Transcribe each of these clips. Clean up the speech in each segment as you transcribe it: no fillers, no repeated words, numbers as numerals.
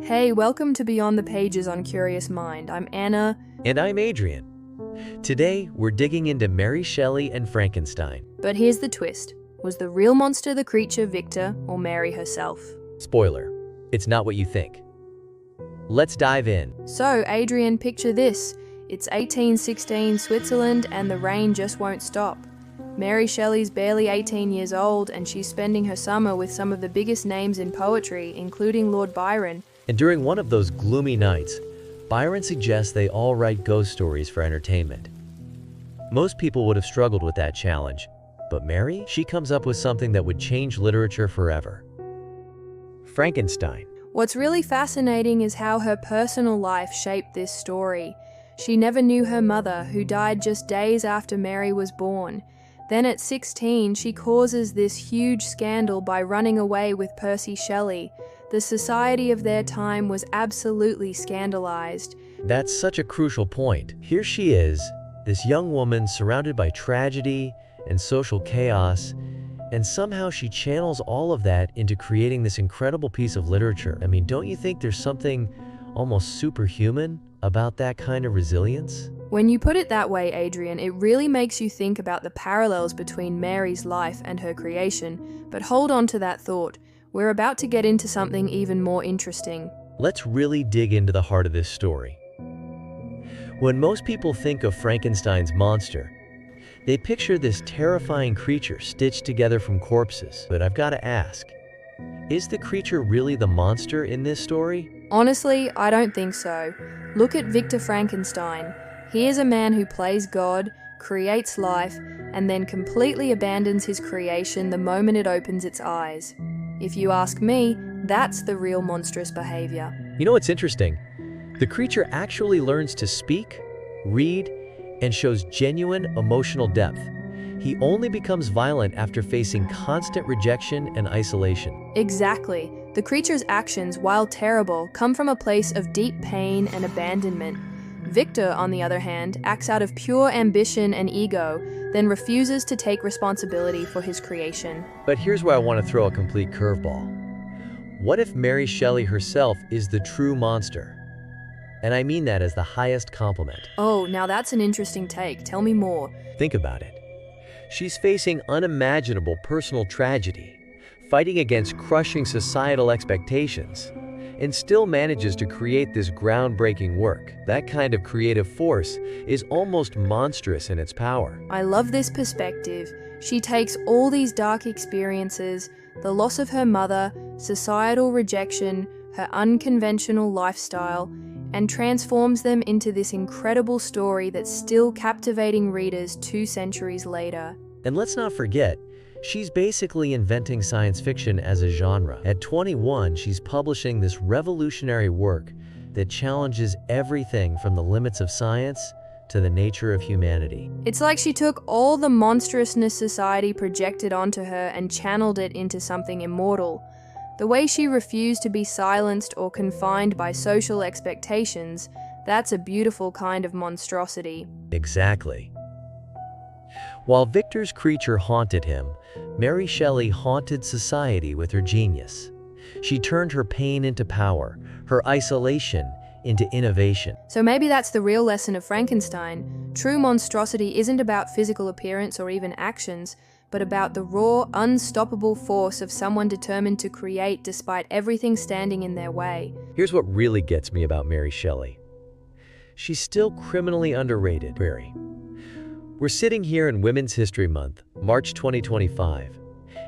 Hey, welcome to Beyond the Pages on Curious Mind. I'm Anna. And I'm Adrian. Today, we're digging into Mary Shelley and Frankenstein. But here's the twist. Was the real monster the creature Victor or Mary herself? Spoiler, it's not what you think. Let's dive in. So, Adrian, picture this. It's 1816 Switzerland and the rain just won't stop. Mary Shelley's barely 18 years old and she's spending her summer with some of the biggest names in poetry, including Lord Byron. And during one of those gloomy nights, Byron suggests they all write ghost stories for entertainment. Most people would have struggled with that challenge, but Mary, she comes up with something that would change literature forever. Frankenstein. What's really fascinating is how her personal life shaped this story. She never knew her mother, who died just days after Mary was born. Then at 16, she causes this huge scandal by running away with Percy Shelley. The society of their time was absolutely scandalized. That's such a crucial point. Here she is, this young woman surrounded by tragedy and social chaos, and somehow she channels all of that into creating this incredible piece of literature. I mean, don't you think there's something almost superhuman about that kind of resilience? When you put it that way, Adrian, it really makes you think about the parallels between Mary's life and her creation. But hold on to that thought. We're about to get into something even more interesting. Let's really dig into the heart of this story. When most people think of Frankenstein's monster, they picture this terrifying creature stitched together from corpses. But I've got to ask, is the creature really the monster in this story? Honestly, I don't think so. Look at Victor Frankenstein. He is a man who plays God, creates life, and then completely abandons his creation the moment it opens its eyes. If you ask me, that's the real monstrous behavior. You know what's interesting? The creature actually learns to speak, read, and shows genuine emotional depth. He only becomes violent after facing constant rejection and isolation. Exactly. The creature's actions, while terrible, come from a place of deep pain and abandonment. Victor, on the other hand, acts out of pure ambition and ego, then refuses to take responsibility for his creation. But here's where I want to throw a complete curveball. What if Mary Shelley herself is the true monster? And I mean that as the highest compliment. Oh, now that's an interesting take. Tell me more. Think about it. She's facing unimaginable personal tragedy, fighting against crushing societal expectations, and still manages to create this groundbreaking work. That kind of creative force is almost monstrous in its power. I love this perspective. She takes all these dark experiences, the loss of her mother, societal rejection, her unconventional lifestyle, and transforms them into this incredible story that's still captivating readers 2 centuries later. And let's not forget, she's basically inventing science fiction as a genre. At 21, she's publishing this revolutionary work that challenges everything from the limits of science to the nature of humanity. It's like she took all the monstrousness society projected onto her and channeled it into something immortal. The way she refused to be silenced or confined by social expectations, that's a beautiful kind of monstrosity. Exactly. While Victor's creature haunted him, Mary Shelley haunted society with her genius. She turned her pain into power, her isolation into innovation. So maybe that's the real lesson of Frankenstein. True monstrosity isn't about physical appearance or even actions, but about the raw, unstoppable force of someone determined to create despite everything standing in their way. Here's what really gets me about Mary Shelley. She's still criminally underrated. We're sitting here in Women's History Month, March 2025,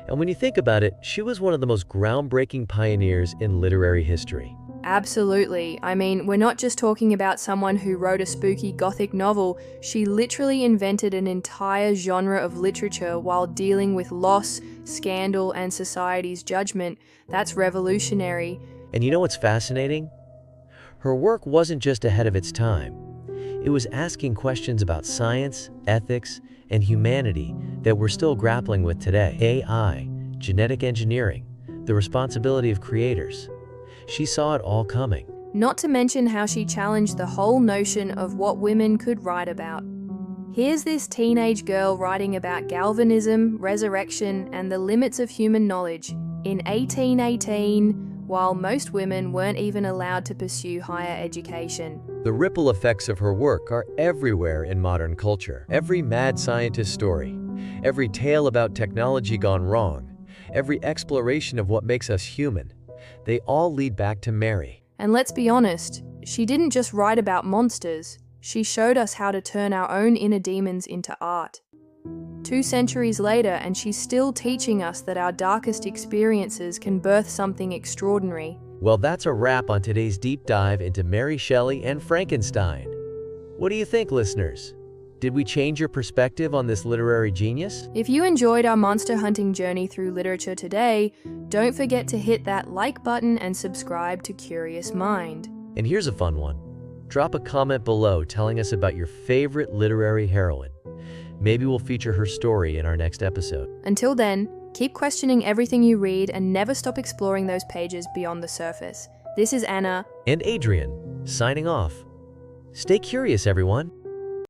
and when you think about it, she was one of the most groundbreaking pioneers in literary history. Absolutely. I mean, we're not just talking about someone who wrote a spooky gothic novel. She literally invented an entire genre of literature while dealing with loss, scandal, and society's judgment. That's revolutionary. And you know what's fascinating? Her work wasn't just ahead of its time. It was asking questions about science, ethics, and humanity that we're still grappling with today. AI, genetic engineering, the responsibility of creators. She saw it all coming. Not to mention how she challenged the whole notion of what women could write about. Here's this teenage girl writing about galvanism, resurrection, and the limits of human knowledge. in 1818, while most women weren't even allowed to pursue higher education. The ripple effects of her work are everywhere in modern culture. Every mad scientist story, every tale about technology gone wrong, every exploration of what makes us human, they all lead back to Mary. And let's be honest, she didn't just write about monsters, she showed us how to turn our own inner demons into art. 2 centuries later, and she's still teaching us that our darkest experiences can birth something extraordinary. Well, that's a wrap on today's deep dive into Mary Shelley and Frankenstein. What do you think, listeners? Did we change your perspective on this literary genius? If you enjoyed our monster hunting journey through literature today, don't forget to hit that like button and subscribe to Curious Mind. And here's a fun one. Drop a comment below telling us about your favorite literary heroine. Maybe we'll feature her story in our next episode. Until then, keep questioning everything you read and never stop exploring those pages beyond the surface. This is Anna and Adrian, signing off. Stay curious, everyone.